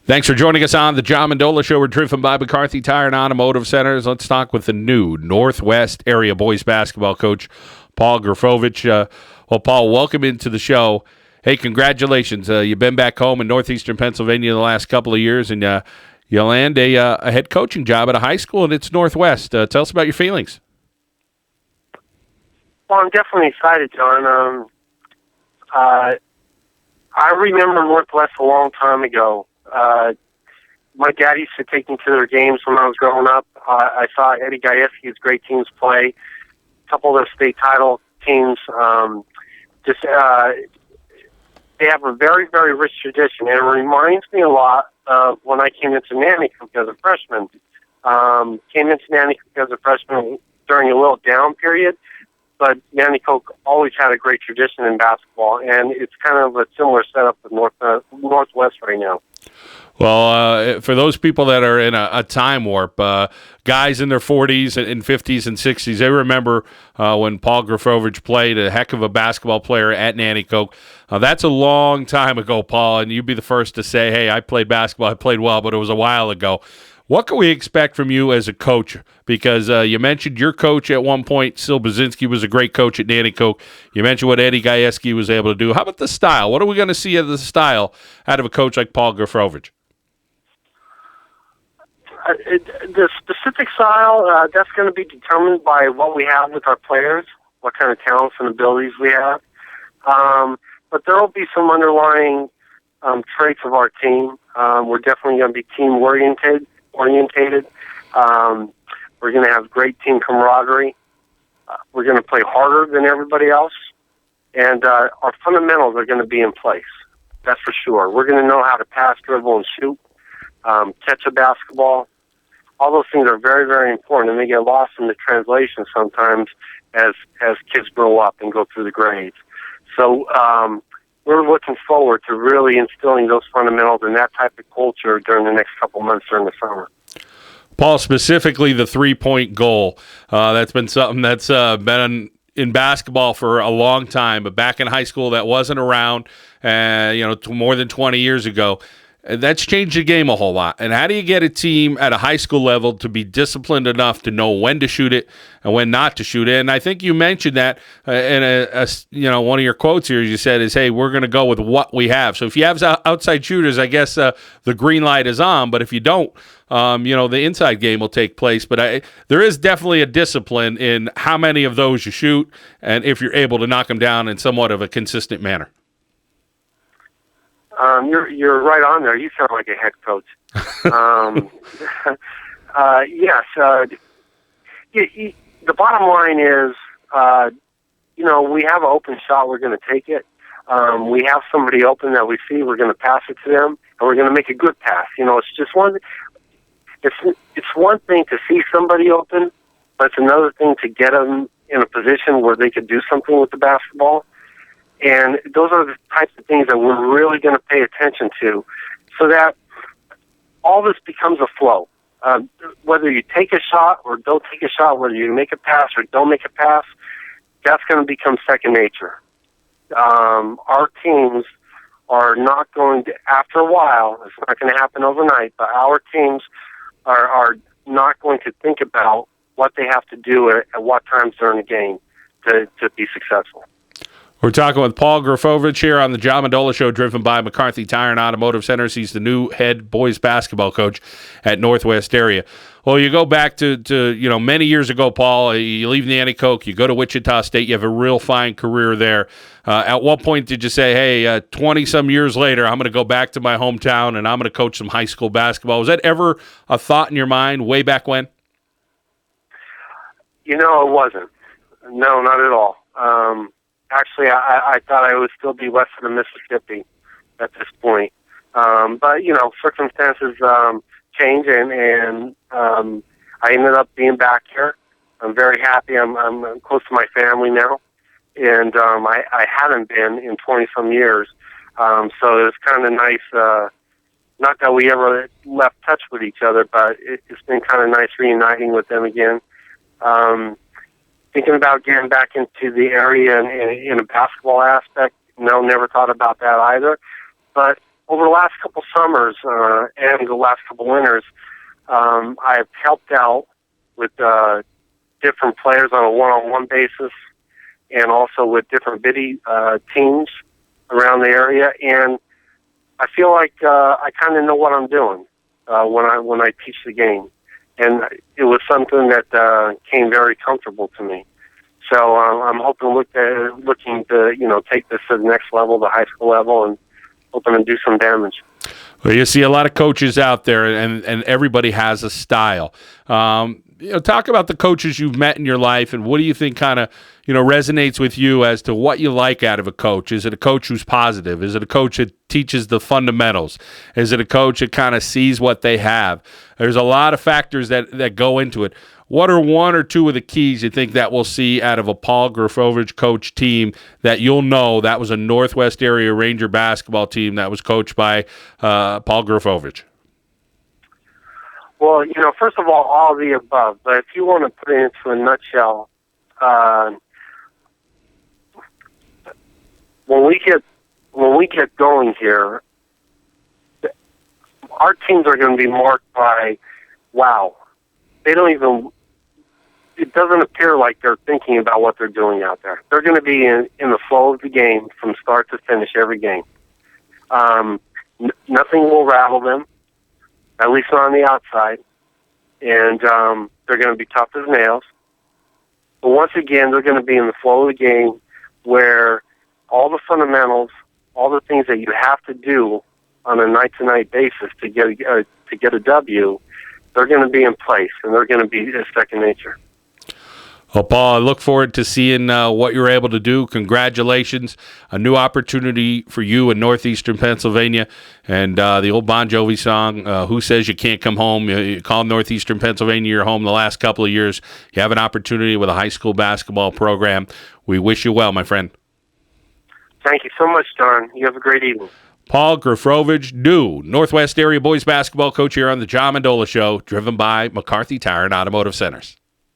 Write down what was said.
Thanks for joining us on the John Mendola Show. We're driven by McCarthy Tire and Automotive Centers. Let's talk with the new Northwest area boys basketball coach, Paul Guffrovich. Well, Paul, welcome into the show. Hey, congratulations. You've been back home in northeastern Pennsylvania the last couple of years, and you land a head coaching job at a high school, and it's Northwest. Tell us about your feelings. Well, I'm definitely excited, John. I remember Northwest a long time ago. My dad used to take me to their games when I was growing up. I saw Eddie Gajewski's great teams play. A couple of their state title teams. They have a very, very rich tradition, and it reminds me a lot of when I came into Nanticoke as a freshman. Came into Nanticoke as a freshman during a little down period, but Nanticoke always had a great tradition in basketball, and it's kind of a similar setup with Northwest right now. Well, for those people that are in a time warp, guys in their 40s and 50s and 60s, they remember when Paul Guffrovich played, a heck of a basketball player at Nanticoke. That's a long time ago, Paul, and you'd be the first to say, hey, I played basketball, I played well, but it was a while ago. What can we expect from you as a coach? Because you mentioned your coach at one point, Sil Bazinski, was a great coach at Nanticoke. You mentioned what Eddie Gajewski was able to do. How about the style? What are we going to see of the style out of a coach like Paul Guffrovich? The specific style, that's going to be determined by what we have with our players, what kind of talents and abilities we have. But there will be some underlying traits of our team. We're definitely going to be team-oriented. We're going to have great team camaraderie. We're going to play harder than everybody else. And our fundamentals are going to be in place. That's for sure. We're going to know how to pass, dribble, and shoot, catch a basketball. All those things are very, very important, and they get lost in the translation sometimes as kids grow up and go through the grades. So we're looking forward to really instilling those fundamentals and that type of culture during the next couple months during the summer. Paul, specifically the three-point goal. That's been something that's been in basketball for a long time, but back in high school that wasn't around, more than 20 years ago. That's changed the game a whole lot. And how do you get a team at a high school level to be disciplined enough to know when to shoot it and when not to shoot it? And I think you mentioned that in one of your quotes here. You said is, "Hey, we're going to go with what we have." So if you have outside shooters, I guess the green light is on. But if you don't, the inside game will take place. But there is definitely a discipline in how many of those you shoot, and if you're able to knock them down in somewhat of a consistent manner. You're right on there. You sound like a head coach. Yes. The bottom line is, we have an open shot. We're going to take it. We have somebody open that we see. We're going to pass it to them, and we're going to make a good pass. It's just one. It's one thing to see somebody open, but it's another thing to get them in a position where they could do something with the basketball. And those are the types of things that we're really going to pay attention to so that all this becomes a flow. Whether you take a shot or don't take a shot, whether you make a pass or don't make a pass, that's going to become second nature. Our teams are not going to, after a while, it's not going to happen overnight, but our teams are not going to think about what they have to do at what times during the game to be successful. We're talking with Paul Guffrovich here on the John Mendola Show, driven by McCarthy Tire and Automotive Centers. He's the new head boys basketball coach at Northwest area. Well, you go back to many years ago, Paul. You leave Nanticoke, you go to Wichita State. You have a real fine career there. At what point did you say, hey, 20-some years later, I'm going to go back to my hometown and I'm going to coach some high school basketball? Was that ever a thought in your mind way back when? It wasn't. No, not at all. Actually, I thought I would still be west of the Mississippi at this point. But, circumstances change, and I ended up being back here. I'm very happy. I'm close to my family now, and I haven't been in 20-some years. So it's kind of nice, not that we ever left touch with each other, but it's been kind of nice reuniting with them again. Thinking about getting back into the area in a basketball aspect, no, never thought about that either. But over the last couple summers and the last couple winters, I've helped out with different players on a one-on-one basis, and also with different biddy teams around the area. And I feel like I kind of know what I'm doing when I teach the game, and it was something that came very comfortable to me. So I'm looking to take this to the next level, the high school level, and hoping to do some damage. Well, you see a lot of coaches out there, and everybody has a style. Talk about the coaches you've met in your life, and what do you think kind of resonates with you as to what you like out of a coach? Is it a coach who's positive? Is it a coach that teaches the fundamentals? Is it a coach that kind of sees what they have? There's a lot of factors that go into it. What are one or two of the keys you think that we'll see out of a Paul Guffrovich coach team that you'll know that was a Northwest area Ranger basketball team that was coached by Paul Guffrovich? Well, first of all of the above. But if you want to put it into a nutshell, when we get going here, our teams are going to be marked by, wow, it doesn't appear like they're thinking about what they're doing out there. They're going to be in the flow of the game from start to finish every game. Nothing will rattle them, at least not on the outside. And they're going to be tough as nails. But once again, they're going to be in the flow of the game where all the fundamentals, all the things that you have to do on a night-to-night basis to get a W, they're going to be in place, and they're going to be second nature. Well, Paul, I look forward to seeing what you're able to do. Congratulations. A new opportunity for you in northeastern Pennsylvania. And the old Bon Jovi song, Who Says You Can't Come Home? You call northeastern Pennsylvania your home the last couple of years. You have an opportunity with a high school basketball program. We wish you well, my friend. Thank you so much, Don. You have a great evening. Paul Guffrovich, new Northwest area boys basketball coach here on the John Mendola Show, driven by McCarthy Tire and Automotive Centers.